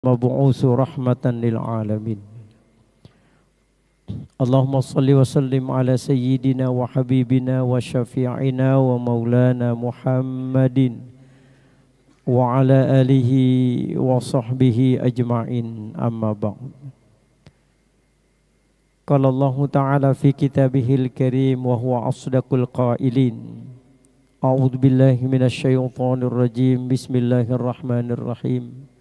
مبعوث رحمة للعالمين. اللهم صل وسلم على سيدنا وحبيبنا وشفيعنا ومولانا محمد وعلى آله وصحبه أجمعين. أما بعد. قال الله تعالى في كتابه الكريم وهو أصدق القائلين: أعوذ بالله من الشيطان الرجيم. بسم الله الرحمن الرحيم.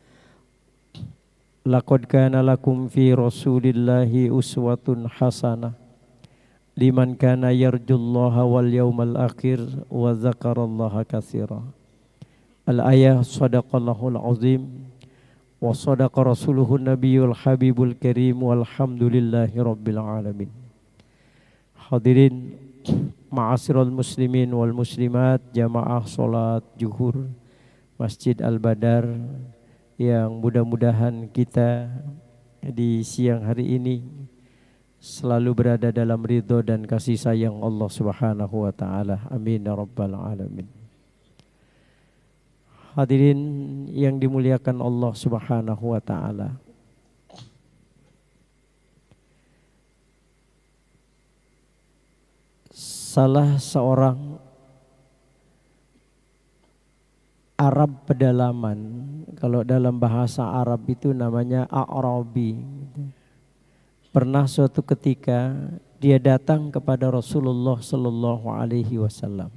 Laqad kana lakum fi Rasulillahi uswatun hasanah liman kana yarjullaha wal yawmal akhir wa dzakarallaha katsira. Al-ayah. Shadaqallahul azim wa shadaqa rasuluhun nabiyul habibul karim walhamdulillahi rabbil alamin. Hadirin ma'asyiral muslimin wal muslimat, jamaah salat zuhur Masjid Al-Badar yang mudah-mudahan kita di siang hari ini selalu berada dalam ridho dan kasih sayang Allah Subhanahu wa taala. Amin ya rabbal alamin. Hadirin yang dimuliakan Allah Subhanahu wa taala. Salah seorang Arab pedalaman, kalau dalam bahasa Arab itu namanya A'rabi. Pernah suatu ketika dia datang kepada Rasulullah sallallahu alaihi wasallam.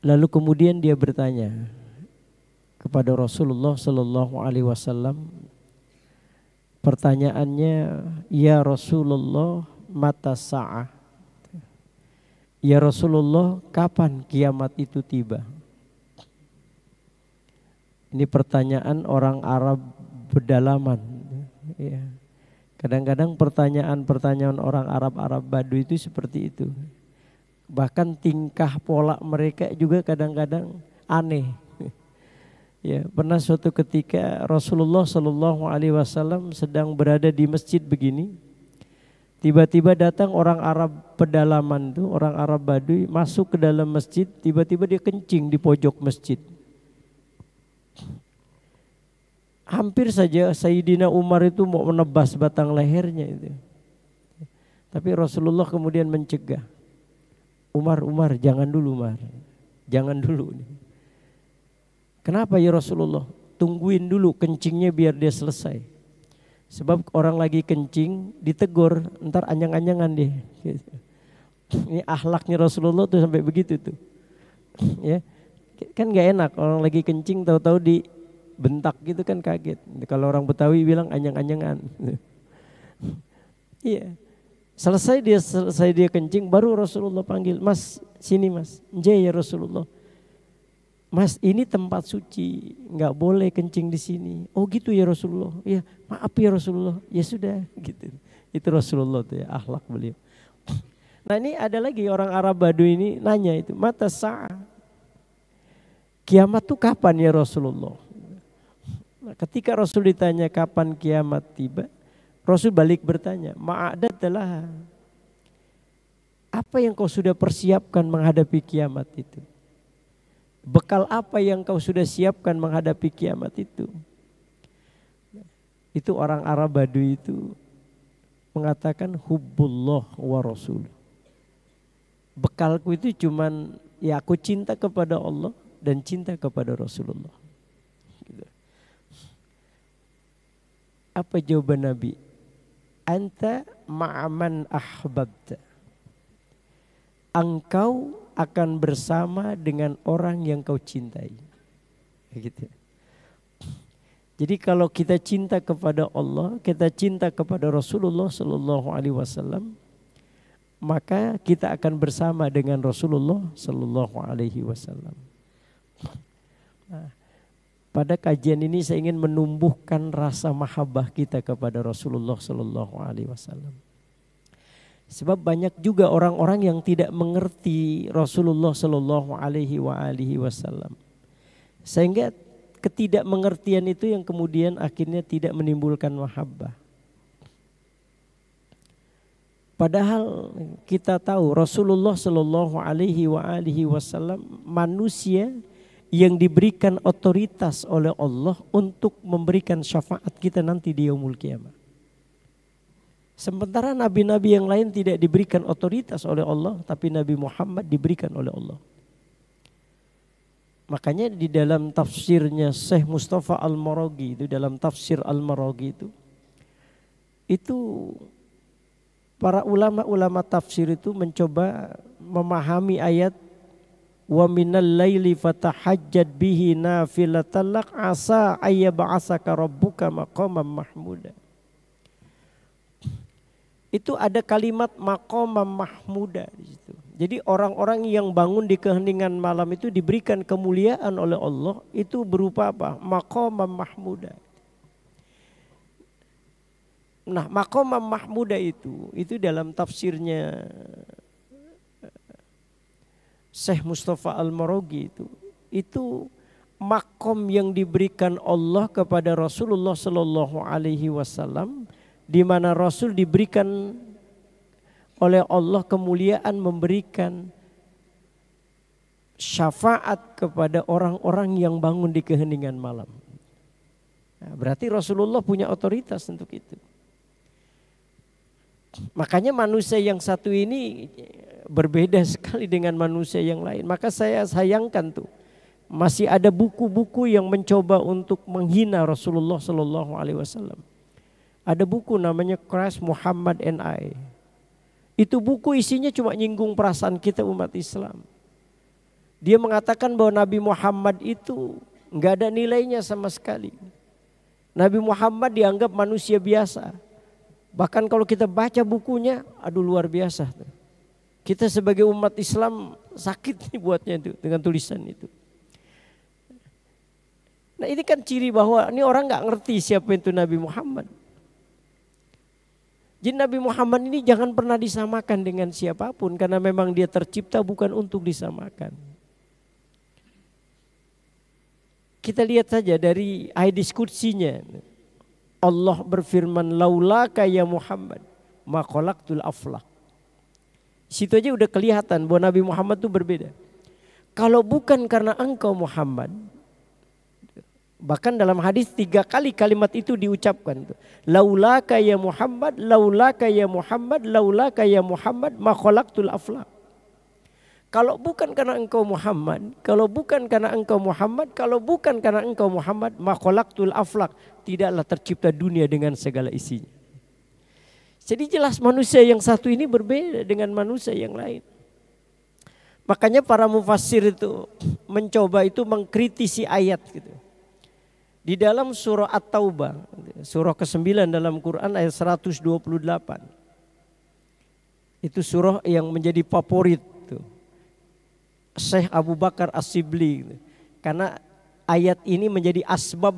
Lalu kemudian dia bertanya kepada Rasulullah sallallahu alaihi wasallam. Pertanyaannya, "Ya Rasulullah, mata sa'ah?" Ya Rasulullah, kapan kiamat itu tiba? Ini pertanyaan orang Arab pedalaman. Ya. Kadang-kadang pertanyaan orang Arab Baduy itu seperti itu. Bahkan tingkah pola mereka juga kadang-kadang aneh. Ya, pernah suatu ketika Rasulullah Shallallahu Alaihi Wasallam sedang berada di masjid begini. Tiba-tiba datang orang Arab pedalaman itu, orang Arab Baduy masuk ke dalam masjid, tiba-tiba dia kencing di pojok masjid. Hampir saja Sayyidina Umar itu mau menebas batang lehernya itu. Tapi Rasulullah kemudian mencegah. Umar, jangan dulu Umar. Jangan dulu. Kenapa ya Rasulullah? Tungguin dulu kencingnya biar dia selesai. Sebab orang lagi kencing ditegur, ntar anyang-anyangan deh. Ini akhlaknya Rasulullah tuh sampai begitu tuh. Ya, kan nggak enak orang lagi kencing tahu-tahu dibentak gitu kan kaget. Kalau orang Betawi bilang anyang-anyangan. Iya. Selesai dia kencing, baru Rasulullah panggil, "Mas, sini Mas." "Nje ya Rasulullah." "Mas, ini tempat suci, nggak boleh kencing di sini." "Oh gitu ya Rasulullah." "Ya maaf ya Rasulullah." "Ya sudah," gitu. Itu Rasulullah tuh ya, akhlak beliau. Nah ini ada lagi orang Arab Baduy ini nanya itu, "Mata sa'ah?" Kiamat tuh kapan ya Rasulullah? Nah, ketika Rasul ditanya kapan kiamat tiba, Rasul balik bertanya, "Ma'adatalah." Apa yang kau sudah persiapkan menghadapi kiamat itu? Bekal apa yang kau sudah siapkan menghadapi kiamat itu? Itu orang Arab Baduy itu mengatakan hubbullah wa rasul. Bekalku itu cuman ya aku cinta kepada Allah dan cinta kepada Rasulullah. Gitu. Apa jawaban Nabi? Anta ma'aman ahbabta. Engkau akan bersama dengan orang yang kau cintai. Gitu. Jadi kalau kita cinta kepada Allah, kita cinta kepada Rasulullah Sallallahu Alaihi Wasallam, maka kita akan bersama dengan Rasulullah Sallallahu Alaihi Wasallam. Nah, pada kajian ini saya ingin menumbuhkan rasa mahabbah kita kepada Rasulullah Sallallahu Alaihi Wasallam. Sebab banyak juga orang-orang yang tidak mengerti Rasulullah Sallallahu Alaihi Wasallam, sehingga ketidakmengertian itu yang kemudian akhirnya tidak menimbulkan mahabbah. Padahal kita tahu Rasulullah Shallallahu Alaihi Wasallam manusia yang diberikan otoritas oleh Allah untuk memberikan syafaat kita nanti di yaumul qiyamah. Sementara nabi-nabi yang lain tidak diberikan otoritas oleh Allah, tapi Nabi Muhammad diberikan oleh Allah. Makanya di dalam tafsirnya Syekh Mustafa Al-Maraghi itu, dalam tafsir Al-Maraghi itu para ulama-ulama tafsir itu mencoba memahami ayat wa minal laili fatahajjad bihi nafilatan lak asa ayyab'asaka rabbuka maqaman mahmuda. Itu ada kalimat maqaman mahmuda di situ. Jadi orang-orang yang bangun di keheningan malam itu diberikan kemuliaan oleh Allah, itu berupa apa? Maqaman mahmuda. Nah, maqaman mahmuda itu dalam tafsirnya Syekh Mustafa Al-Maraghi itu makom yang diberikan Allah kepada Rasulullah Sallallahu Alaihi Wasallam, di mana Rasul diberikan oleh Allah kemuliaan memberikan syafaat kepada orang-orang yang bangun di keheningan malam. Nah, berarti Rasulullah punya otoritas untuk itu. Makanya manusia yang satu ini berbeda sekali dengan manusia yang lain. Maka saya sayangkan masih ada buku-buku yang mencoba untuk menghina Rasulullah Sallallahu Alaihi Wasallam. Ada buku namanya Christ Muhammad and I. Itu buku isinya cuma nyinggung perasaan kita umat Islam. Dia mengatakan bahwa Nabi Muhammad itu nggak ada nilainya sama sekali. Nabi Muhammad dianggap manusia biasa. Bahkan kalau kita baca bukunya, aduh luar biasa. Kita sebagai umat Islam sakit nih buatnya itu dengan tulisan itu. Nah ini kan ciri bahwa ini orang nggak ngerti siapa itu Nabi Muhammad. Jadi Nabi Muhammad ini jangan pernah disamakan dengan siapapun, karena memang dia tercipta bukan untuk disamakan. Kita lihat saja dari ayat diskusinya. Allah berfirman, laulaka ya Muhammad ma khalaqtul aflaq. Situ aja udah kelihatan bahwa Nabi Muhammad itu berbeda. Kalau bukan karena engkau Muhammad, bahkan dalam hadis 3 kali kalimat itu diucapkan. Laulaka ya Muhammad, laulaka ya Muhammad, laulaka ya Muhammad ma khalaqtul aflaq. Kalau bukan karena engkau Muhammad, kalau bukan karena engkau Muhammad, kalau bukan karena engkau Muhammad, ma khalaqtul aflaq, tidaklah tercipta dunia dengan segala isinya. Jadi jelas manusia yang satu ini berbeda dengan manusia yang lain. Makanya para mufassir itu mencoba itu mengkritisi ayat gitu. Di dalam surah At-Taubah, surah ke-9 dalam Quran ayat 128. Itu surah yang menjadi favorit Syekh Abu Bakar As-Sibli. Karena ayat ini menjadi asbab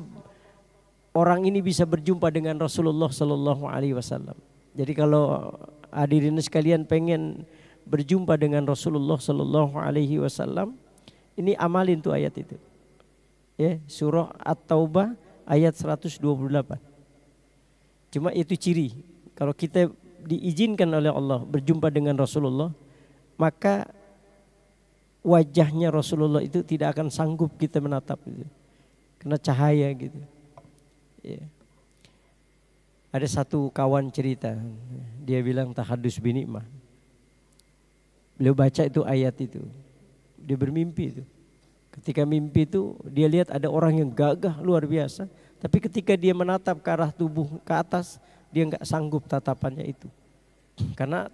orang ini bisa berjumpa dengan Rasulullah Sallallahu Alaihi Wasallam. Jadi kalau hadirin sekalian pengen berjumpa dengan Rasulullah Sallallahu Alaihi Wasallam, ini amalin tuh ayat itu. Ya, surah At-Taubah ayat 128. Cuma itu ciri. Kalau kita diizinkan oleh Allah berjumpa dengan Rasulullah, maka wajahnya Rasulullah itu tidak akan sanggup kita menatap gitu. Kena cahaya gitu. Ya. Ada satu kawan cerita, dia bilang tahadus binikmah. Beliau baca itu ayat itu. Dia bermimpi itu. Ketika mimpi itu dia lihat ada orang yang gagah luar biasa. Tapi ketika dia menatap ke arah tubuh ke atas, dia nggak sanggup tatapannya itu. Karena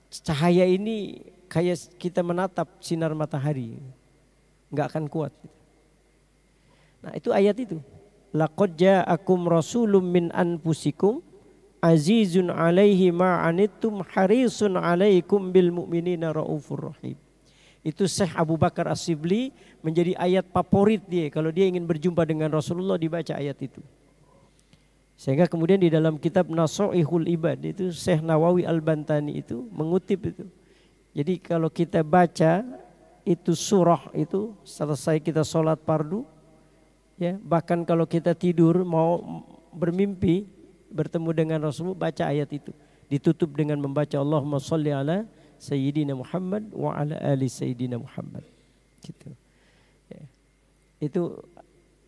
cahaya ini kayak kita menatap sinar matahari. Nggak akan kuat. Nah itu ayat itu. Laqad ja'akum rasulun min anfusikum azizun alaihi ma anittum harisun alaikum bil mu'minina raufur rahim. Itu Syekh Abu Bakar As-Sibli menjadi ayat favorit dia. Kalau dia ingin berjumpa dengan Rasulullah dibaca ayat itu. Sehingga kemudian di dalam kitab Nasoihul Ibad itu Syekh Nawawi Al-Bantani itu mengutip itu. Jadi kalau kita baca itu surah itu selesai kita sholat fardu, ya, bahkan kalau kita tidur mau bermimpi bertemu dengan Rasulullah, baca ayat itu. Ditutup dengan membaca Allahumma sholli ala Sayyidina Muhammad wa ala ali Sayyidina Muhammad. Gitu. Ya. Itu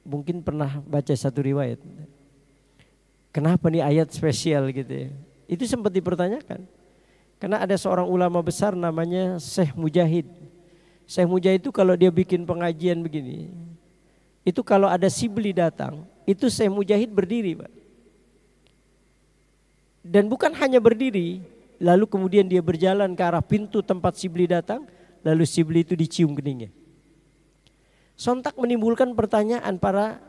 mungkin pernah baca satu riwayat. Kenapa nih ayat spesial gitu ya? Itu sempat dipertanyakan. Karena ada seorang ulama besar namanya Syekh Mujahid. Syekh Mujahid itu kalau dia bikin pengajian begini, itu kalau ada Sibli datang, itu Syekh Mujahid berdiri, Pak. Dan bukan hanya berdiri, lalu kemudian dia berjalan ke arah pintu tempat Sibli datang, lalu Sibli itu dicium keningnya. Sontak menimbulkan pertanyaan para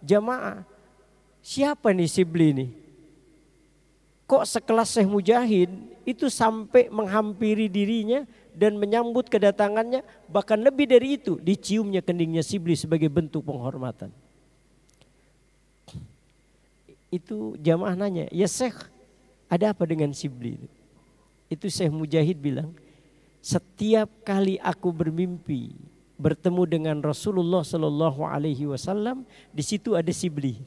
jamaah, siapa nih Sibli ini? Kok sekelas Syekh Mujahid itu sampai menghampiri dirinya dan menyambut kedatangannya, bahkan lebih dari itu diciumnya keningnya Sibli sebagai bentuk penghormatan. Itu jamaah nanya, ya Syekh, ada apa dengan Sibli? Itu Syekh Mujahid bilang, setiap kali aku bermimpi bertemu dengan Rasulullah Sallallahu Alaihi Wasallam, di situ ada Sibli.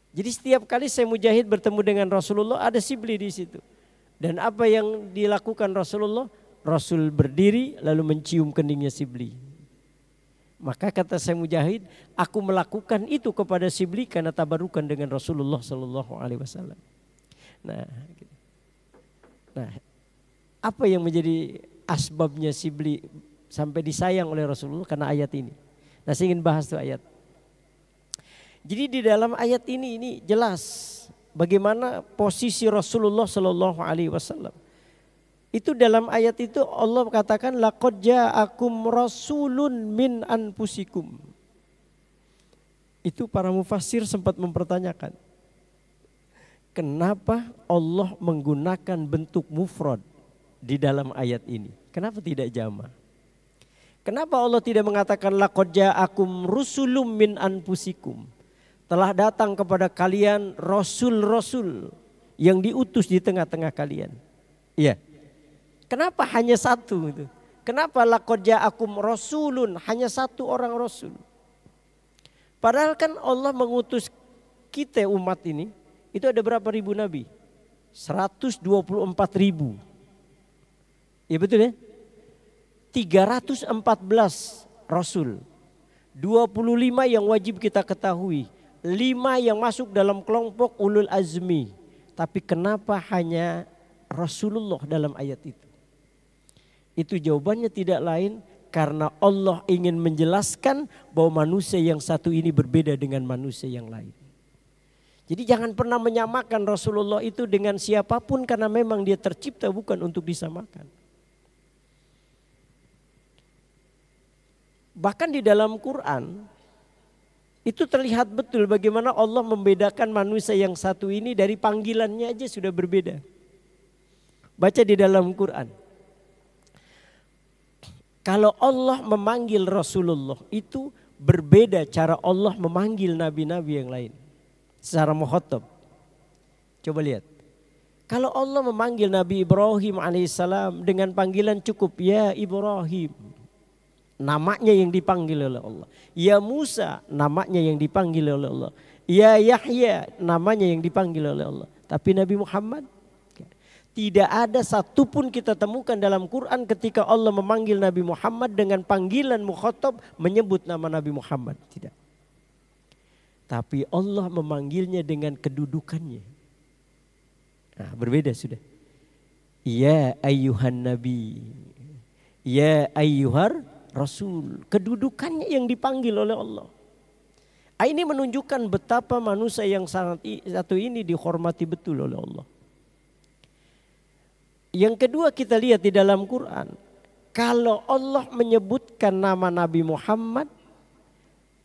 Jadi setiap kali Syekh Mujahid bertemu dengan Rasulullah ada Sibli di situ. Dan apa yang dilakukan Rasulullah? Rasul berdiri lalu mencium keningnya Sibli. Maka kata Syekh Mujahid, aku melakukan itu kepada Sibli karena tabarukan dengan Rasulullah Sallallahu Alaihi Wasallam. Nah, apa yang menjadi asbabnya Sibli sampai disayang oleh Rasulullah? Karena ayat ini. Nah, saya ingin bahas tuh ayat. Jadi di dalam ayat ini jelas bagaimana posisi Rasulullah Sallallahu Alaihi Wasallam. Itu dalam ayat itu Allah katakan laqad ja'akum rasulun min anfusikum. Itu para mufassir sempat mempertanyakan, kenapa Allah menggunakan bentuk mufrad di dalam ayat ini? Kenapa tidak jama'? Kenapa Allah tidak mengatakan laqad ja'akum rusulun min anfusikum? Telah datang kepada kalian rasul-rasul yang diutus di tengah-tengah kalian. Iya. Kenapa hanya satu itu? Kenapa laqad ja'akum rasulun, hanya satu orang rasul? Padahal kan Allah mengutus kita umat ini, itu ada berapa ribu nabi? 124 ribu. Ya betul ya? 314 rasul. 25 yang wajib kita ketahui. 5 yang masuk dalam kelompok ulul azmi. Tapi kenapa hanya Rasulullah dalam ayat itu? Itu jawabannya tidak lain karena Allah ingin menjelaskan bahwa manusia yang satu ini berbeda dengan manusia yang lain. Jadi jangan pernah menyamakan Rasulullah itu dengan siapapun karena memang dia tercipta bukan untuk disamakan. Bahkan di dalam Quran itu terlihat betul bagaimana Allah membedakan manusia yang satu ini dari panggilannya aja sudah berbeda. Baca di dalam Quran. Kalau Allah memanggil Rasulullah itu berbeda cara Allah memanggil nabi-nabi yang lain. Secara mukhatab. Coba lihat. Kalau Allah memanggil Nabi Ibrahim alaihissalam dengan panggilan cukup ya Ibrahim. Namanya yang dipanggil oleh Allah. Ya Musa, namanya yang dipanggil oleh Allah. Ya Yahya, namanya yang dipanggil oleh Allah. Tapi Nabi Muhammad, tidak ada satupun kita temukan dalam Quran ketika Allah memanggil Nabi Muhammad dengan panggilan mukhatab menyebut nama Nabi Muhammad. Tidak. Tapi Allah memanggilnya dengan kedudukannya. Nah, berbeda sudah. Ya ayyuhan nabi. Ya ayyuhar Rasul, kedudukannya yang dipanggil oleh Allah. Ini menunjukkan betapa manusia yang sangat satu ini dihormati betul oleh Allah. Yang kedua kita lihat di dalam Quran, kalau Allah menyebutkan nama Nabi Muhammad,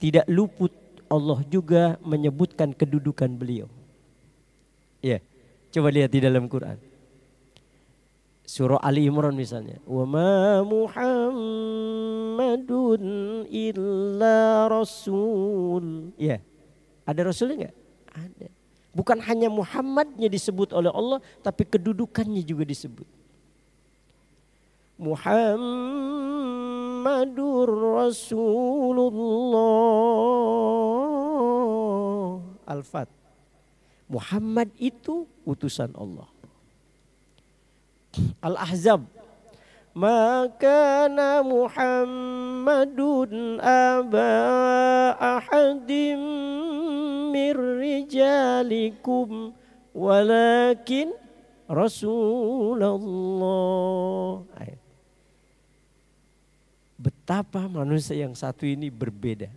tidak luput Allah juga menyebutkan kedudukan beliau. Ya, coba lihat di dalam Quran. Surah Ali Imran misalnya. Wa ma Muhammadun illa rasul. Ya. Ada rasulnya enggak? Ada. Bukan hanya Muhammadnya disebut oleh Allah, tapi kedudukannya juga disebut. Muhammadur Rasulullah. Al-Fat. Muhammad itu utusan Allah. Al-Ahzab. ma kana Muhammadun aba ahadim mir rijalikum walakin Rasulullah. Betapa manusia yang satu ini berbeda.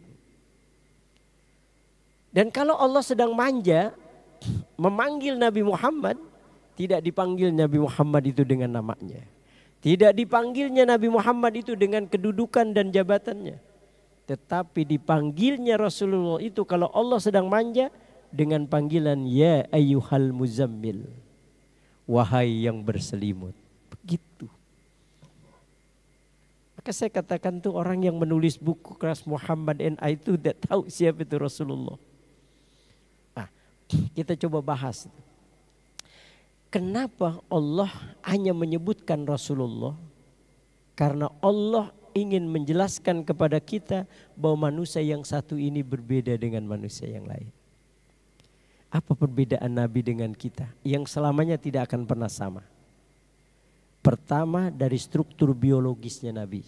Dan kalau Allah sedang manja memanggil Nabi Muhammad, tidak dipanggil Nabi Muhammad itu dengan namanya. Tidak dipanggilnya Nabi Muhammad itu dengan kedudukan dan jabatannya. Tetapi dipanggilnya Rasulullah itu kalau Allah sedang manja dengan panggilan ya ayyuhal muzammil. Wahai yang berselimut. Begitu. Maka saya katakan tuh orang yang menulis buku keras Muhammad NA itu tidak tahu siapa itu Rasulullah. Nah, kita coba bahas. Kenapa Allah hanya menyebutkan Rasulullah? Karena Allah ingin menjelaskan kepada kita bahwa manusia yang satu ini berbeda dengan manusia yang lain. Apa perbedaan Nabi dengan kita? Yang selamanya tidak akan pernah sama. Pertama dari struktur biologisnya Nabi.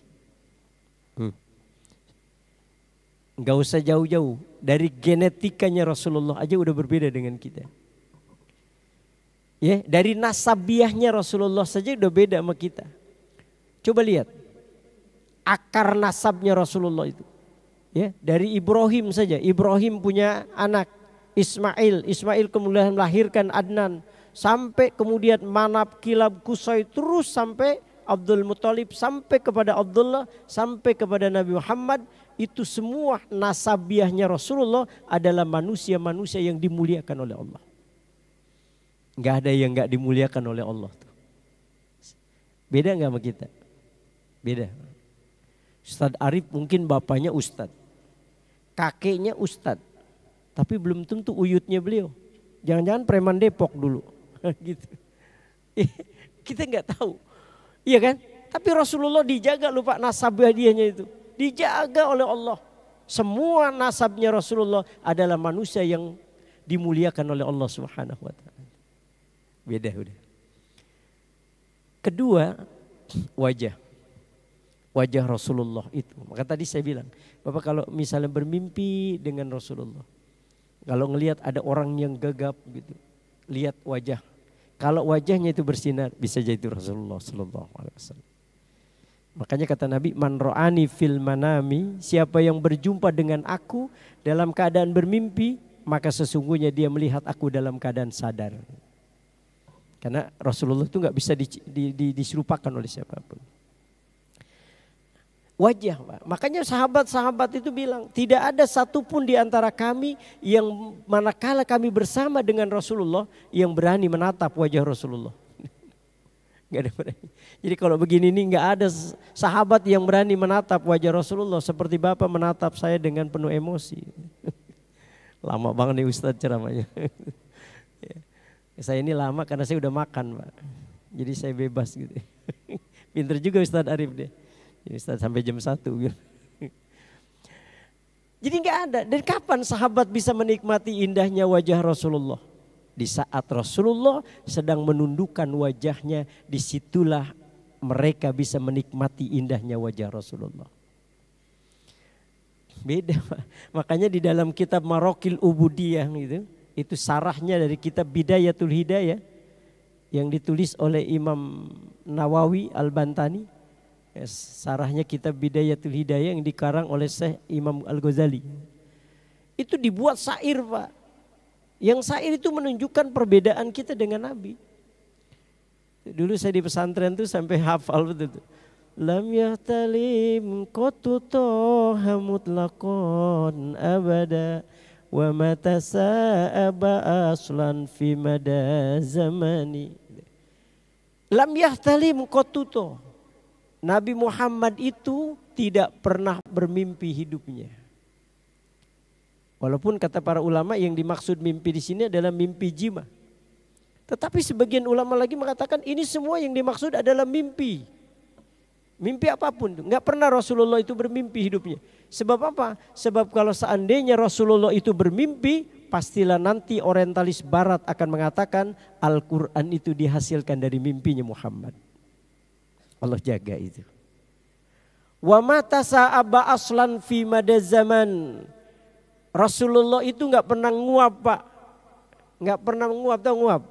Enggak usah jauh-jauh. Dari genetikanya Rasulullah aja udah berbeda dengan kita. Ya, dari nasabiahnya Rasulullah saja udah beda sama kita. Coba lihat. Akar nasabnya Rasulullah itu. Ya, dari Ibrahim saja. Ibrahim punya anak Ismail. Ismail kemudian melahirkan Adnan. Sampai kemudian Manab, Kilab, Qusay. Terus sampai Abdul Muthalib. Sampai kepada Abdullah. Sampai kepada Nabi Muhammad. Itu semua nasabiahnya Rasulullah adalah manusia-manusia yang dimuliakan oleh Allah. Enggak ada yang enggak dimuliakan oleh Allah. Beda enggak sama kita? Beda. Ustadz Arif mungkin bapaknya ustadz. Kakeknya ustadz. Tapi belum tentu uyutnya beliau. Jangan-jangan preman Depok dulu. Gitu. Kita enggak tahu. Iya kan? Tapi Rasulullah dijaga lupa nasabiahnya itu. Dijaga oleh Allah. Semua nasabnya Rasulullah adalah manusia yang dimuliakan oleh Allah Subhanahu wa taala. Beda udah. Kedua, wajah. Wajah Rasulullah itu. Maka tadi saya bilang, Bapak kalau misalnya bermimpi dengan Rasulullah. Kalau ngelihat ada orang yang gagap gitu, lihat wajah. Kalau wajahnya itu bersinar, bisa jadi Rasulullah sallallahu alaihi wasallam. Makanya kata Nabi, man ra'ani fil manami, siapa yang berjumpa dengan aku dalam keadaan bermimpi, maka sesungguhnya dia melihat aku dalam keadaan sadar. Karena Rasulullah itu nggak bisa diserupakan oleh siapapun. Wajah, Pak. Makanya sahabat-sahabat itu bilang, tidak ada satupun di antara kami yang manakala kami bersama dengan Rasulullah yang berani menatap wajah Rasulullah. Gak ada berani. Jadi kalau begini nih nggak ada sahabat yang berani menatap wajah Rasulullah seperti Bapak menatap saya dengan penuh emosi. Lama banget nih Ustadz ceramahnya. Saya ini lama karena saya udah makan, Pak. Jadi saya bebas gitu. Pinter juga Ustadz Arif deh. Jadi Ustadz sampai jam 1 gitu. Jadi nggak ada. Dan kapan sahabat bisa menikmati indahnya wajah Rasulullah? Di saat Rasulullah sedang menundukkan wajahnya, disitulah mereka bisa menikmati indahnya wajah Rasulullah. Beda, Pak. Makanya di dalam kitab Marokil Ubudiyah itu sarahnya dari kitab Bidayatul Hidayah yang ditulis oleh Imam Nawawi Al-Bantani. Sarahnya kitab Bidayatul Hidayah yang dikarang oleh Syekh Imam Al-Ghazali. Itu dibuat syair, Pak. Yang syair itu menunjukkan perbedaan kita dengan Nabi. Dulu saya di pesantren tuh sampai hafal betul. Lam yahtalim qatu toha mutlaqan abada wa mata sa'aba aslan fi mada zamani. Lam yahtalim qatu toha. Nabi Muhammad itu tidak pernah bermimpi hidupnya. Walaupun kata para ulama yang dimaksud mimpi di sini adalah mimpi jima. Tetapi sebagian ulama lagi mengatakan ini semua yang dimaksud adalah mimpi. Mimpi apapun. Enggak pernah Rasulullah itu bermimpi hidupnya. Sebab apa? Sebab kalau seandainya Rasulullah itu bermimpi, pastilah nanti orientalis barat akan mengatakan Al-Quran itu dihasilkan dari mimpinya Muhammad. Allah jaga itu. Wa mata sa'aba aslan fi mada zaman. Rasulullah itu nggak pernah nguap, Pak. Nggak pernah nguap, tahu nguap.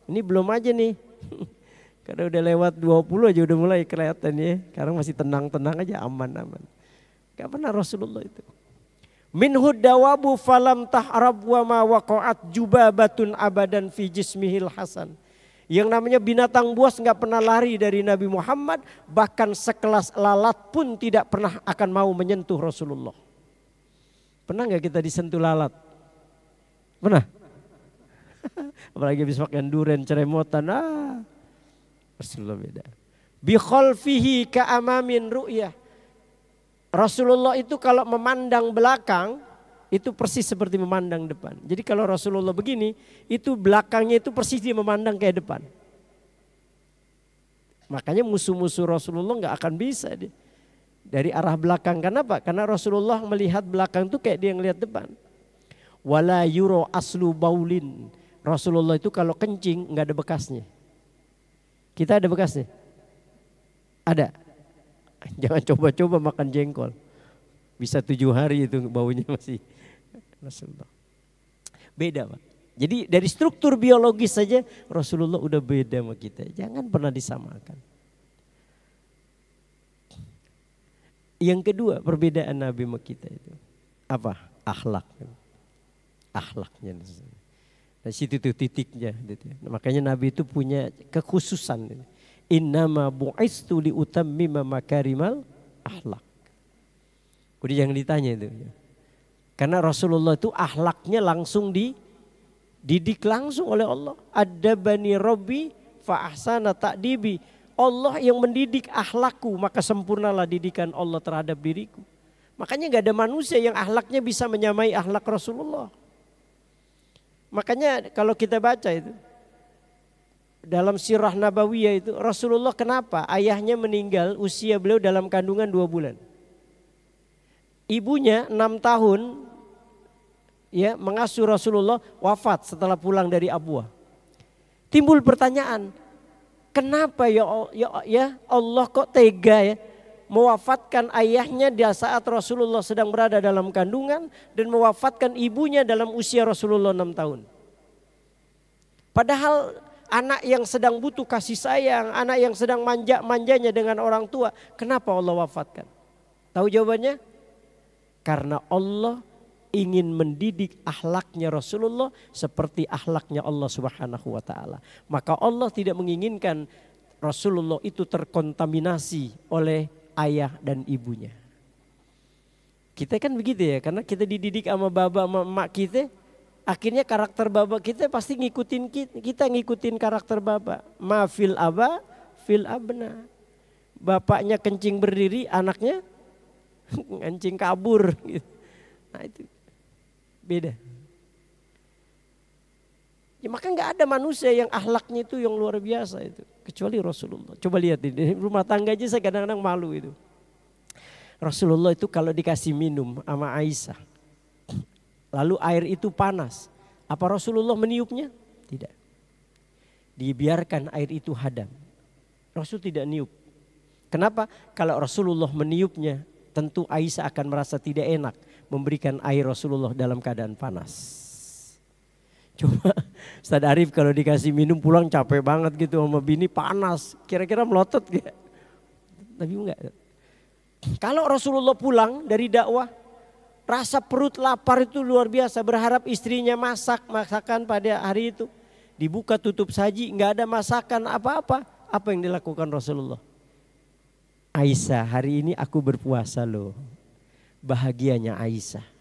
Ini belum aja nih. Karena udah lewat 20 aja udah mulai kelihatan ya. Sekarang masih tenang-tenang aja, aman-aman. Nggak pernah Rasulullah itu. Minhud dawabu falam tahrab wa ma waqa'at jubabatun abadan fi jismihil hasan. Yang namanya binatang buas nggak pernah lari dari Nabi Muhammad, bahkan sekelas lalat pun tidak pernah akan mau menyentuh Rasulullah. Pernah nggak kita disentuh lalat? Pernah? Apalagi habis makan durian ceremotan, Rasulullah beda. Bi khalfihi ka amamin ru'yah. Rasulullah itu kalau memandang belakang itu persis seperti memandang depan. Jadi kalau Rasulullah begini, itu belakangnya itu persis dia memandang kayak depan. Makanya musuh-musuh Rasulullah nggak akan bisa dari arah belakang. Kenapa? Karena Rasulullah melihat belakang itu kayak dia ngelihat depan. Wala yuro aslu baulin. Rasulullah itu kalau kencing nggak ada bekasnya. Kita ada bekasnya? Ada. Jangan coba-coba makan jengkol. Bisa 7 hari itu baunya masih. Rasulullah. Beda, Pak. Jadi dari struktur biologis saja Rasulullah udah beda sama kita. Jangan pernah disamakan. Yang kedua perbedaan Nabi sama kita itu. Apa? Akhlak. Akhlaknya. Nah, situ tuh titiknya. Nah, makanya Nabi itu punya kekhususan. Innama bu'istu liutammima makarimal akhlak. Udah jangan ditanya itu. Karena Rasulullah itu akhlaknya langsung dididik langsung oleh Allah. Adabani Rabbi fa ahsana ta'dibi. Allah yang mendidik akhlakku, maka sempurnalah didikan Allah terhadap diriku. Makanya gak ada manusia yang akhlaknya bisa menyamai akhlak Rasulullah. Makanya kalau kita baca itu dalam sirah nabawiyah itu Rasulullah kenapa ayahnya meninggal usia beliau dalam kandungan 2 bulan. Ibunya 6 tahun ya mengasuh Rasulullah, wafat setelah pulang dari Abwa. Timbul pertanyaan, kenapa ya Allah kok tega ya mewafatkan ayahnya di saat Rasulullah sedang berada dalam kandungan dan mewafatkan ibunya dalam usia Rasulullah 6 tahun. Padahal anak yang sedang butuh kasih sayang, anak yang sedang manja-manjanya dengan orang tua, kenapa Allah wafatkan? Tahu jawabannya? Karena Allah ingin mendidik akhlaknya Rasulullah seperti akhlaknya Allah Subhanahu wa taala. Maka Allah tidak menginginkan Rasulullah itu terkontaminasi oleh ayah dan ibunya. Kita kan begitu ya, karena kita dididik sama baba sama emak kita, akhirnya karakter baba kita pasti ngikutin kita ngikutin karakter baba. Ma fil aba fil abna. Bapaknya kencing berdiri, anaknya kencing kabur gitu. Nah itu beda. Ya, maka nggak ada manusia yang akhlaknya itu yang luar biasa itu kecuali Rasulullah. Coba lihat di rumah tangga aja saya kadang-kadang malu itu. Rasulullah itu kalau dikasih minum sama Aisyah, lalu air itu panas, apa Rasulullah meniupnya? Tidak. Dibiarkan air itu hadam. Rasul tidak niup. Kenapa? Kalau Rasulullah meniupnya, tentu Aisyah akan merasa tidak enak memberikan air Rasulullah dalam keadaan panas. Coba Ustaz Arif kalau dikasih minum pulang capek banget gitu sama bini panas. Kira-kira melotot gak? Tapi enggak. Kalau Rasulullah pulang dari dakwah, rasa perut lapar itu luar biasa. Berharap istrinya masakan pada hari itu. Dibuka tutup saji, enggak ada masakan apa-apa. Apa yang dilakukan Rasulullah? Aisyah, hari ini aku berpuasa loh. Bahagianya Aisyah.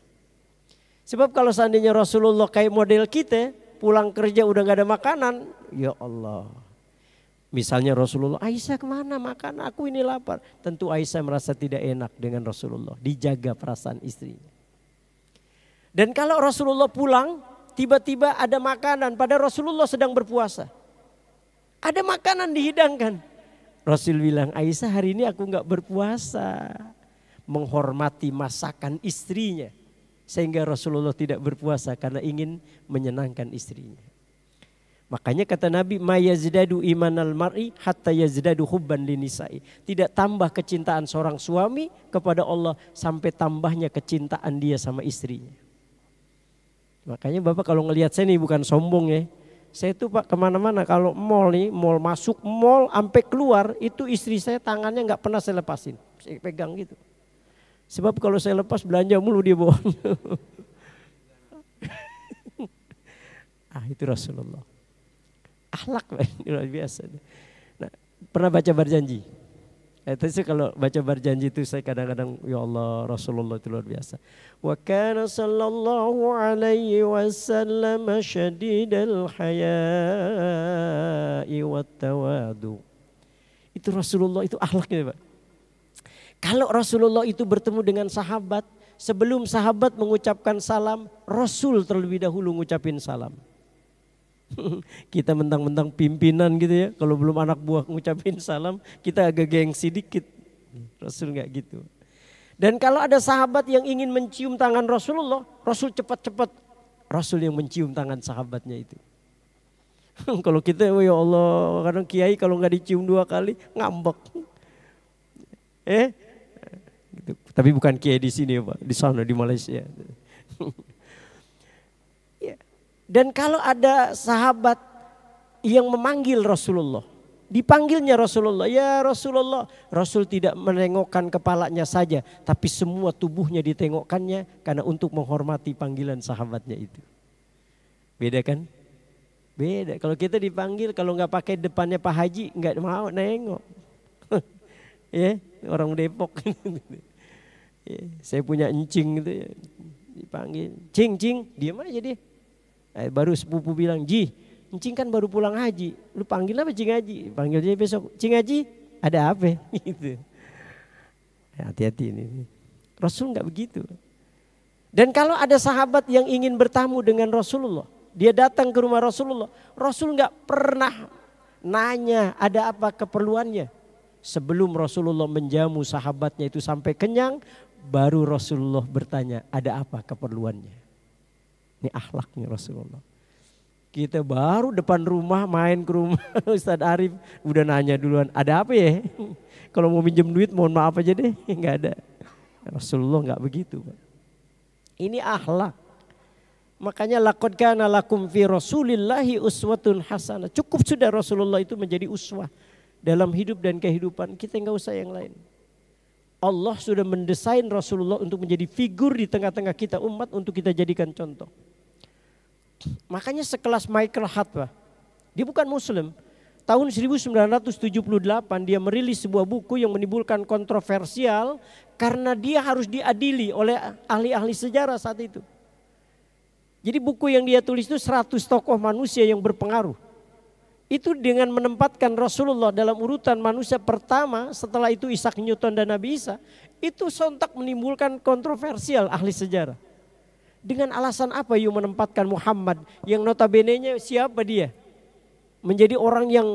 Sebab kalau seandainya Rasulullah kayak model kita, pulang kerja udah gak ada makanan, ya Allah. Misalnya Rasulullah, Aisyah kemana makan? Aku ini lapar. Tentu Aisyah merasa tidak enak dengan Rasulullah. Dijaga perasaan istrinya. Dan kalau Rasulullah pulang, tiba-tiba ada makanan. Padahal Rasulullah sedang berpuasa. Ada makanan dihidangkan. Rasul bilang, Aisyah hari ini aku gak berpuasa. Menghormati masakan istrinya. Sehingga Rasulullah tidak berpuasa karena ingin menyenangkan istrinya. Makanya kata Nabi, ma yazdadu imanal mar'i hatta yazdadu hubban linisa'i. Tidak tambah kecintaan seorang suami kepada Allah sampai tambahnya kecintaan dia sama istrinya. Makanya Bapak kalau ngelihat saya nih bukan sombong ya. Saya tuh Pak kemana-mana kalau mall nih, mall masuk mall sampai keluar itu istri saya tangannya nggak pernah saya lepasin. Saya pegang gitu. Sebab kalau saya lepas belanja mulu dia bawa. Itu Rasulullah. Akhlak luar biasa. Nah, pernah baca berjanji? Itu kalau baca berjanji itu saya kadang-kadang ya Allah Rasulullah itu luar biasa. Wa kana sallallahu alaihi wasallam syadidal haya'i wat tawadu. Itu Rasulullah itu akhlaknya Pak. Kalau Rasulullah itu bertemu dengan sahabat, sebelum sahabat mengucapkan salam, Rasul terlebih dahulu ngucapin salam. Kita mentang-mentang pimpinan gitu ya, kalau belum anak buah ngucapin salam, kita agak gengsi dikit. Rasul nggak gitu. Dan kalau ada sahabat yang ingin mencium tangan Rasulullah, Rasul cepat-cepat, Rasul yang mencium tangan sahabatnya itu. Kalau kita, oh ya Allah, kadang kiai kalau nggak dicium 2 kali ngambek. Gitu. Tapi bukan kiai di sini ya Pak, di sana di Malaysia. Dan kalau ada sahabat yang memanggil Rasulullah, dipanggilnya Rasulullah, ya Rasulullah, Rasul tidak menengokkan kepalanya saja, tapi semua tubuhnya ditengokkannya karena untuk menghormati panggilan sahabatnya itu. Beda kan? Beda. Kalau kita dipanggil, kalau nggak pakai depannya Pak Haji, nggak mau nengok. Ya, orang Depok. Ya, saya punya encing gitu ya, dipanggil, cing, diam aja dia. Baru sepupu bilang, Ji, encing kan baru pulang haji. Lu panggil apa Cing Haji? Panggilnya besok, Cing Haji ada apa? Gitu. Hati-hati ini. Rasul nggak begitu. Dan kalau ada sahabat yang ingin bertamu dengan Rasulullah, dia datang ke rumah Rasulullah, Rasul nggak pernah nanya ada apa keperluannya. Sebelum Rasulullah menjamu sahabatnya itu sampai kenyang, baru Rasulullah bertanya ada apa keperluannya. Ini akhlaknya Rasulullah. Kita baru depan rumah main ke rumah Ustadz Arif udah nanya duluan ada apa ya? Kalau mau minjem duit mohon maaf aja deh, nggak ada. Rasulullah nggak begitu. Ini akhlak. Makanya laqad kana lakum fi Rasulillahi uswatun hasanah. Cukup sudah Rasulullah itu menjadi uswah dalam hidup dan kehidupan. Kita nggak usah yang lain. Allah sudah mendesain Rasulullah untuk menjadi figur di tengah-tengah kita umat untuk kita jadikan contoh. Makanya sekelas Michael Hart, dia bukan Muslim. Tahun 1978 dia merilis sebuah buku yang menimbulkan kontroversial karena dia harus diadili oleh ahli-ahli sejarah saat itu. Jadi buku yang dia tulis itu 100 tokoh manusia yang berpengaruh. Itu dengan menempatkan Rasulullah dalam urutan manusia pertama, setelah itu Isaac Newton dan Nabi Isa, itu sontak menimbulkan kontroversial ahli sejarah. Dengan alasan apa you menempatkan Muhammad yang notabene-nya siapa dia? Menjadi orang yang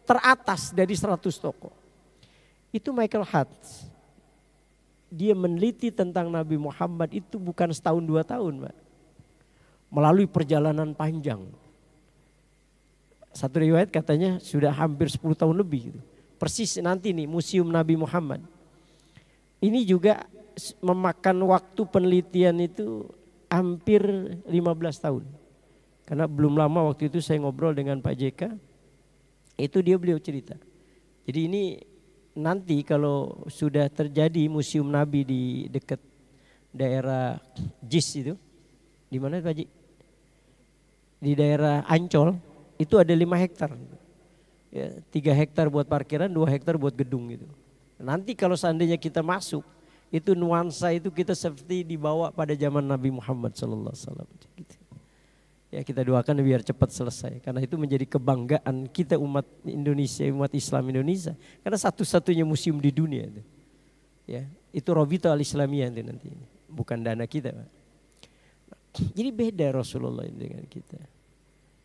teratas dari 100 tokoh. Itu Michael Hart. Dia meneliti tentang Nabi Muhammad itu bukan setahun 2 tahun, Pak. Melalui perjalanan panjang. Satu riwayat katanya sudah hampir 10 tahun lebih. Persis nanti nih Museum Nabi Muhammad. Ini juga memakan waktu penelitian itu hampir 15 tahun. Karena belum lama waktu itu saya ngobrol dengan Pak JK. Itu beliau cerita. Jadi ini nanti kalau sudah terjadi Museum Nabi di dekat daerah JIS itu. Di mana Pak Ji? Di daerah Ancol. Itu ada 5 hektar. Ya, 3 hektar buat parkiran, 2 hektar buat gedung gitu. Nanti kalau seandainya kita masuk, itu nuansa itu kita seperti dibawa pada zaman Nabi Muhammad SAW. Gitu. Ya kita doakan biar cepat selesai. Karena itu menjadi kebanggaan kita umat Indonesia, umat Islam Indonesia. Karena satu-satunya museum di dunia itu. Ya, itu Robito Al-Islamiyah itu nanti. Bukan dana kita. Pak. Jadi beda Rasulullah dengan kita.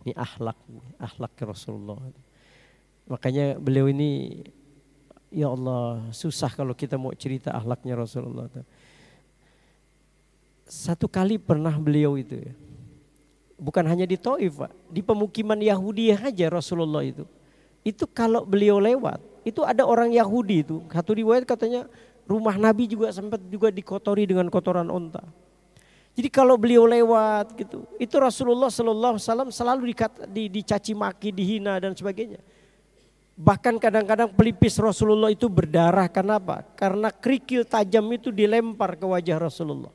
Ini akhlak Rasulullah. Makanya beliau ini, ya Allah susah kalau kita mau cerita akhlaknya Rasulullah. Satu kali pernah beliau itu ya, Bukan hanya di Taif, Pak. Di pemukiman Yahudi aja Rasulullah itu. Itu kalau beliau lewat, itu ada orang Yahudi itu. Satu riwayat katanya rumah Nabi juga sempat juga dikotori dengan kotoran onta. Jadi kalau beliau lewat gitu, itu Rasulullah SAW selalu dicaci maki, dihina dan sebagainya. Bahkan kadang-kadang pelipis Rasulullah itu berdarah. Kenapa? Karena kerikil tajam itu dilempar ke wajah Rasulullah.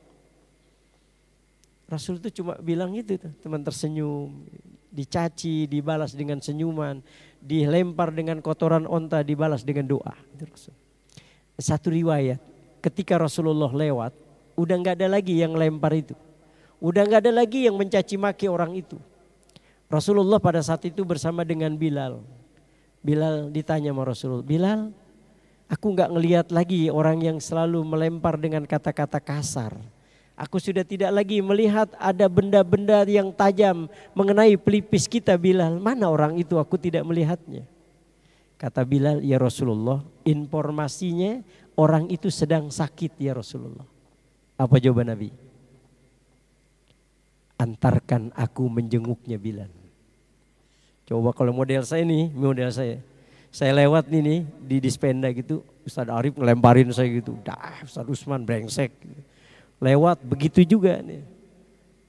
Rasul itu cuma bilang gitu, teman tersenyum, dicaci, dibalas dengan senyuman, dilempar dengan kotoran onta, dibalas dengan doa. Satu riwayat, ketika Rasulullah lewat, udah nggak ada lagi yang lempar itu, udah nggak ada lagi yang mencaci maki orang itu. Rasulullah pada saat itu bersama dengan Bilal. Bilal ditanya sama Rasulullah, Bilal, aku nggak ngelihat lagi orang yang selalu melempar dengan kata-kata kasar. Aku sudah tidak lagi melihat ada benda-benda yang tajam mengenai pelipis kita, Bilal. Mana orang itu? Aku tidak melihatnya. Kata Bilal, ya Rasulullah, informasinya orang itu sedang sakit ya Rasulullah. Apa jawaban Nabi? Antarkan aku menjenguknya, Bilal. Coba kalau model saya nih, saya lewat nih di dispenda gitu, Ustaz Arif ngelemparin saya gitu. Dah, Ustaz Usman brengsek. Lewat begitu juga nih.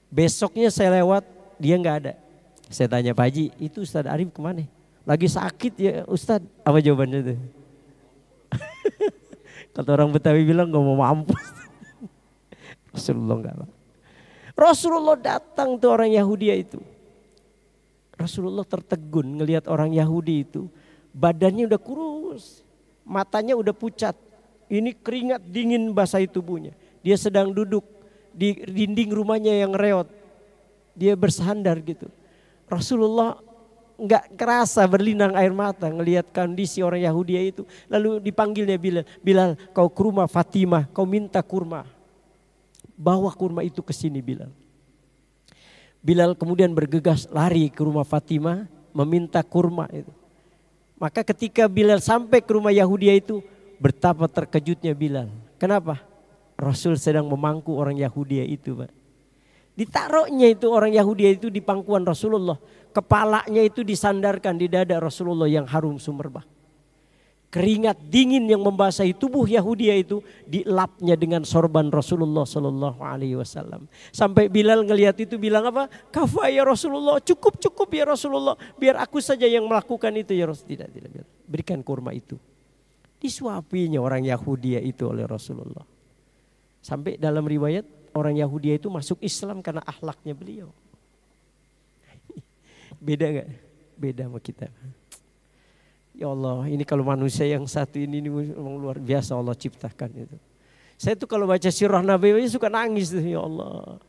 Besoknya saya lewat, dia nggak ada. Saya tanya Pak Haji, itu Ustaz Arif kemana? Lagi sakit ya Ustaz. Apa jawabannya itu? Kata orang Betawi bilang nggak mau mampus. Rasulullah nggak. Rasulullah datang tuh orang Yahudi itu. Rasulullah tertegun ngelihat orang Yahudi itu. Badannya udah kurus, matanya udah pucat. Ini keringat dingin basahi tubuhnya. Dia sedang duduk di dinding rumahnya yang reot. Dia bersandar gitu. Rasulullah nggak kerasa berlinang air mata ngelihat kondisi orang Yahudi itu. Lalu dipanggilnya Bilal. Bilal, kau ke rumah Fatimah, kau minta kurma. Bawa kurma itu ke sini Bilal. Bilal kemudian bergegas lari ke rumah Fatimah meminta kurma itu. Maka ketika Bilal sampai ke rumah Yahudi itu, betapa terkejutnya Bilal. Kenapa? Rasul sedang memangku orang Yahudi itu, Pak. Ditaruhnya itu orang Yahudi itu di pangkuan Rasulullah. Kepalanya itu disandarkan di dada Rasulullah yang harum sumerbah. Keringat dingin yang membasahi tubuh Yahudi itu dilapnya dengan sorban Rasulullah Sallallahu Alaihi Wasallam. Sampai Bilal ngelihat itu bilang apa? Kafa ya Rasulullah, cukup ya Rasulullah. Biar aku saja yang melakukan itu ya Rasulullah. Tidak. Berikan kurma itu. Disuapinya orang Yahudi itu oleh Rasulullah. Sampai dalam riwayat orang Yahudi itu masuk Islam karena akhlaknya beliau. Beda gak? Beda sama kita. Ya Allah, ini kalau manusia yang satu ini memang luar biasa Allah ciptakan itu. Saya tuh kalau baca sirah Nabi suka nangis tuh, ya Allah.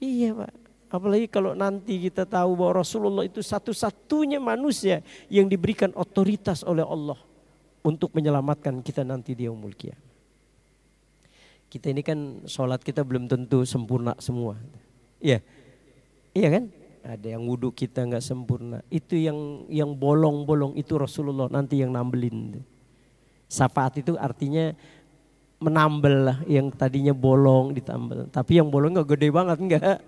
Iya Pak, apalagi kalau nanti kita tahu bahwa Rasulullah itu satu-satunya manusia yang diberikan otoritas oleh Allah untuk menyelamatkan kita nanti di yaumul qiyamah. Kita ini kan sholat kita belum tentu sempurna semua. Iya, iya kan? Ada yang wudhu kita nggak sempurna. Itu yang bolong-bolong itu Rasulullah nanti yang nambelin. Syafaat itu artinya menambel lah, yang tadinya bolong ditambel. Tapi yang bolong nggak gede banget enggak.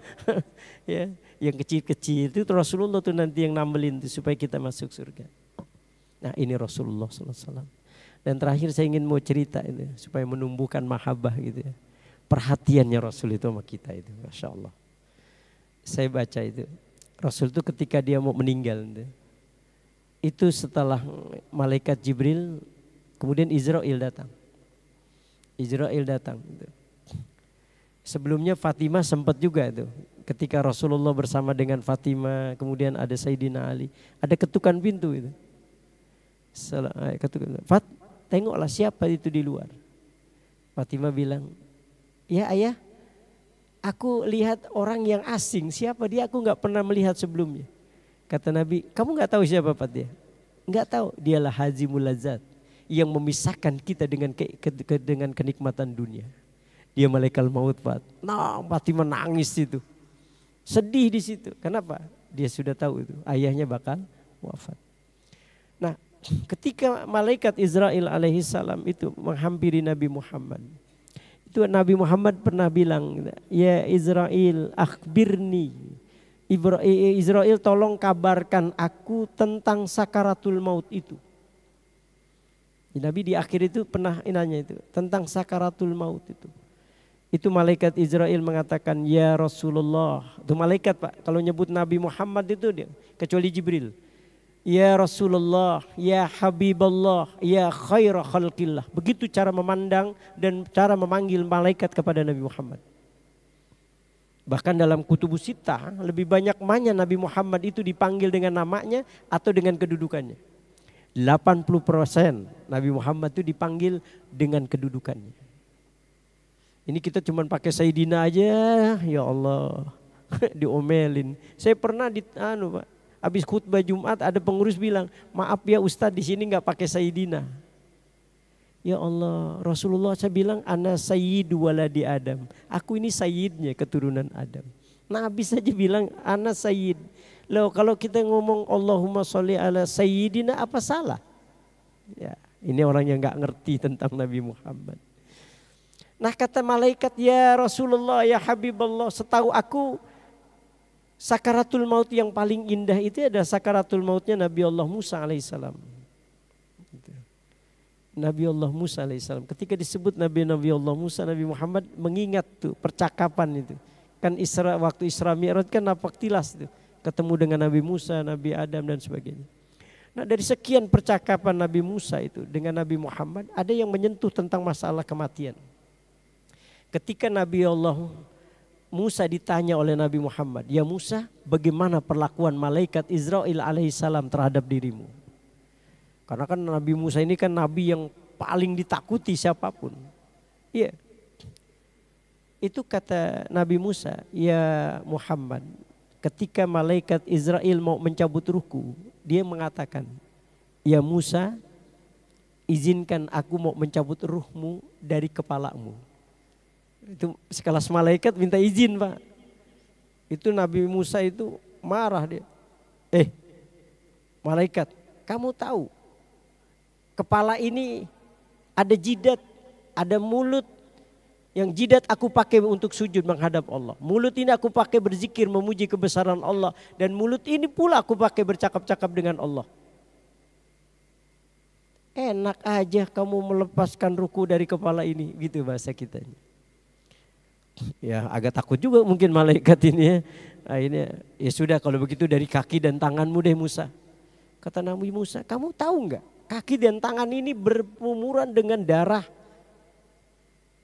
Ya, yang kecil-kecil itu Rasulullah tuh nanti yang nambelin tuh, supaya kita masuk surga. Nah ini Rasulullah SAW. Dan terakhir saya ingin mau cerita ini supaya menumbuhkan mahabbah gitu ya. Perhatiannya Rasul itu sama kita itu, Masya Allah. Saya baca itu, Rasul itu ketika dia mau meninggal itu setelah malaikat Jibril, kemudian Israel datang. Sebelumnya Fatimah sempat juga itu. Ketika Rasulullah bersama dengan Fatimah, kemudian ada Sayyidina Ali, ada ketukan pintu itu. Fat, tengoklah siapa itu di luar. Fatimah bilang, ya ayah, aku lihat orang yang asing. Siapa dia? Aku nggak pernah melihat sebelumnya. Kata Nabi, kamu nggak tahu siapa Fat dia? Nggak tahu. Dialah Hazimul Lazat yang memisahkan kita dengan kenikmatan dunia. Dia malaikat maut Fat. Nah, Fatimah nangis itu, sedih di situ. Kenapa? Dia sudah tahu itu ayahnya bakal wafat. Nah, ketika malaikat Israel alaihissalam itu menghampiri Nabi Muhammad, itu Nabi Muhammad pernah bilang, ya Israel akhbirni Israel tolong kabarkan aku tentang sakaratul maut itu. Nabi di akhir itu pernah nanya itu tentang sakaratul maut itu. Itu malaikat Israel mengatakan, ya Rasulullah. Itu malaikat Pak, kalau nyebut Nabi Muhammad itu dia, kecuali Jibril. Ya Rasulullah, ya Habiballah, ya khaira khalqillah. Begitu cara memandang dan cara memanggil malaikat kepada Nabi Muhammad. Bahkan dalam Kutubus Sittah lebih banyak mana Nabi Muhammad itu dipanggil dengan namanya atau dengan kedudukannya. 80% Nabi Muhammad itu dipanggil dengan kedudukannya. Ini kita cuma pakai Sayyidina aja, ya Allah, diomelin. Saya pernah Pak, habis khutbah Jumat ada pengurus bilang, maaf ya Ustadz di sini nggak pakai Sayyidina. Ya Allah, Rasulullah saya bilang ana sayyidu waladi Adam. Aku ini sayyidnya keturunan Adam. Nabi saja bilang ana sayyid. Loh kalau kita ngomong Allahumma sholli ala sayyidina apa salah? Ya, ini orang yang nggak ngerti tentang Nabi Muhammad. Nah kata malaikat, ya Rasulullah, ya Habiballah, setahu aku sakaratul maut yang paling indah itu adalah sakaratul mautnya Nabi Allah Musa alaihissalam. Nabi Allah Musa alaihissalam. Ketika disebut Nabi Allah Musa, Nabi Muhammad mengingat tuh percakapan itu. Kan waktu Isra Mi'raj kan napak tilas tuh. Ketemu dengan Nabi Musa, Nabi Adam dan sebagainya. Nah dari sekian percakapan Nabi Musa itu dengan Nabi Muhammad, ada yang menyentuh tentang masalah kematian. Ketika Nabi Allah Musa ditanya oleh Nabi Muhammad, ya Musa, bagaimana perlakuan malaikat Israel alaihissalam terhadap dirimu? Karena kan Nabi Musa ini kan Nabi yang paling ditakuti siapapun. Iya. Itu kata Nabi Musa, ya Muhammad, ketika malaikat Israel mau mencabut ruhku, dia mengatakan, ya Musa, izinkan aku mau mencabut ruhmu dari kepalamu. Itu sekelas malaikat minta izin Pak. Itu Nabi Musa itu marah dia. Malaikat, kamu tahu kepala ini ada jidat, ada mulut. Yang jidat aku pakai untuk sujud menghadap Allah. Mulut ini aku pakai berzikir memuji kebesaran Allah. Dan mulut ini pula aku pakai bercakap-cakap dengan Allah. Enak aja kamu melepaskan ruku dari kepala ini. Gitu bahasa kita. Ya agak takut juga mungkin malaikat ini ya. Akhirnya ya sudah kalau begitu dari kaki dan tanganmu deh Musa. Kata Nabi Musa, kamu tahu enggak? Kaki dan tangan ini berlumuran dengan darah.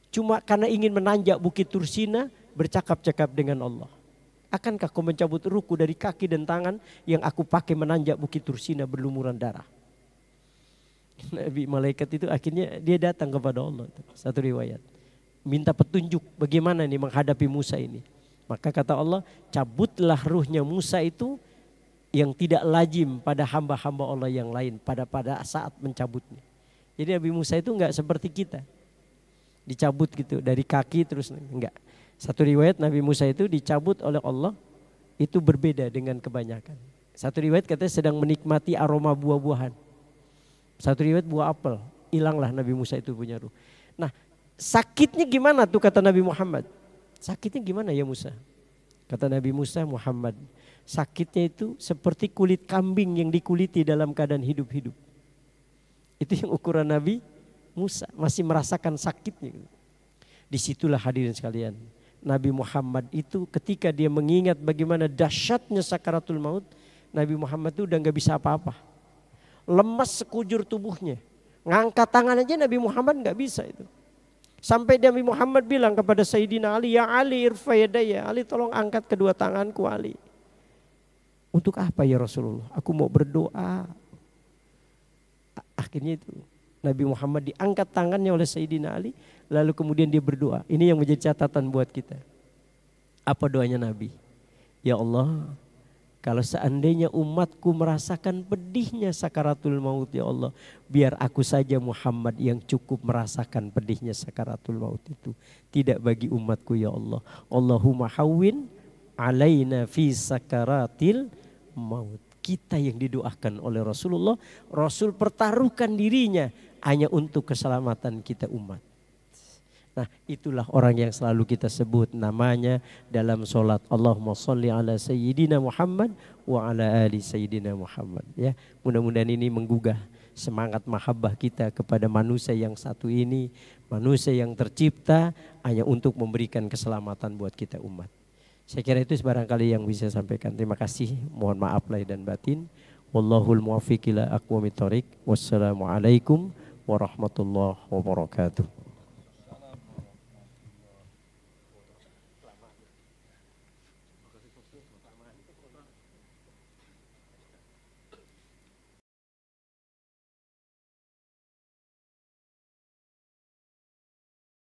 Cuma karena ingin menanjak bukit Tursina bercakap-cakap dengan Allah. Akankah kau mencabut ruku dari kaki dan tangan yang aku pakai menanjak bukit Tursina berlumuran darah? Nabi malaikat itu akhirnya dia datang kepada Allah. Satu riwayat. Minta petunjuk bagaimana nih menghadapi Musa ini. Maka kata Allah, cabutlah ruhnya Musa itu yang tidak lazim pada hamba-hamba Allah yang lain pada saat mencabutnya. Jadi Nabi Musa itu enggak seperti kita. Dicabut gitu dari kaki terus enggak. Satu riwayat Nabi Musa itu dicabut oleh Allah itu berbeda dengan kebanyakan. Satu riwayat katanya sedang menikmati aroma buah-buahan. Satu riwayat buah apel. Hilanglah Nabi Musa itu punya ruh. Nah, sakitnya gimana tuh kata Nabi Muhammad? Sakitnya gimana ya Musa? Kata Nabi Musa, Muhammad, sakitnya itu seperti kulit kambing yang dikuliti dalam keadaan hidup-hidup. Itu yang ukuran Nabi Musa, masih merasakan sakitnya. Disitulah hadirin sekalian, Nabi Muhammad itu ketika dia mengingat bagaimana dahsyatnya sakaratul maut, Nabi Muhammad itu udah gak bisa apa-apa. Lemas sekujur tubuhnya. Ngangkat tangan aja Nabi Muhammad gak bisa itu. Sampai Nabi Muhammad bilang kepada Sayyidina Ali, ya Ali irfa yadaya, Ali tolong angkat kedua tanganku Ali. Untuk apa ya Rasulullah? Aku mau berdoa. Akhirnya itu Nabi Muhammad diangkat tangannya oleh Sayyidina Ali, lalu kemudian dia berdoa. Ini yang menjadi catatan buat kita. Apa doanya Nabi? Ya Allah, kalau seandainya umatku merasakan pedihnya sakaratul maut ya Allah, biar aku saja Muhammad yang cukup merasakan pedihnya sakaratul maut itu. Tidak bagi umatku ya Allah. Allahumma hawwin alaina fi sakaratil maut. Kita yang didoakan oleh Rasulullah, Rasul pertaruhkan dirinya hanya untuk keselamatan kita umat. Nah, itulah orang yang selalu kita sebut namanya dalam sholat. Allahumma sholli ala sayyidina Muhammad wa ala ali sayyidina Muhammad. Ya, mudah-mudahan ini menggugah semangat mahabbah kita kepada manusia yang satu ini, manusia yang tercipta hanya untuk memberikan keselamatan buat kita umat. Saya kira itu barangkali yang bisa saya sampaikan. Terima kasih. Mohon maaf lahir dan batin. Wallahul muwaffiq ila aqwamit thoriq. Wassalamualaikum warahmatullahi wabarakatuh.